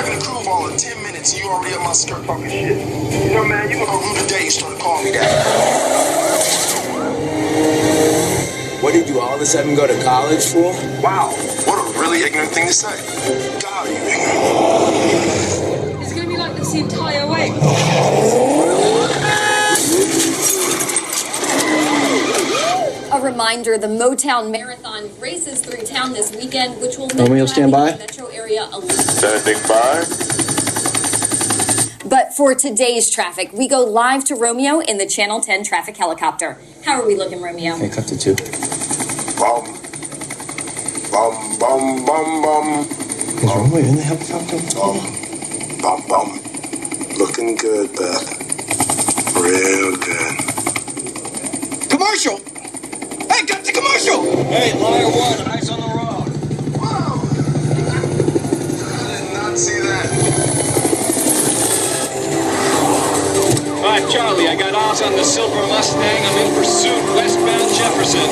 cracking the groove all in 10 minutes and you already up my skirt talking shit. You know, man, you gonna ruin the day you started calling me that. What did you all of a sudden go to college for? Wow, what a really ignorant thing to say. God, are you ignorant? It's gonna be like this the entire way. A reminder, the Motown Marathon races through town this weekend, which will make Romeo, stand by. the metro area a little. Is that a big fire? But for today's traffic, we go live to Romeo in the Channel 10 traffic helicopter. How are we looking, Romeo? Okay, cut to 2. Bum. Bum, bum, bum, bum. Is Romeo in the helicopter? Bum, bum. Looking good, Beth. Real good. Commercial! Hey, cut the commercial! Hey, Liar 1, eyes on the road. Wow! I did not see that. All right, Charlie, I got eyes on the silver Mustang. I'm in pursuit westbound Jefferson.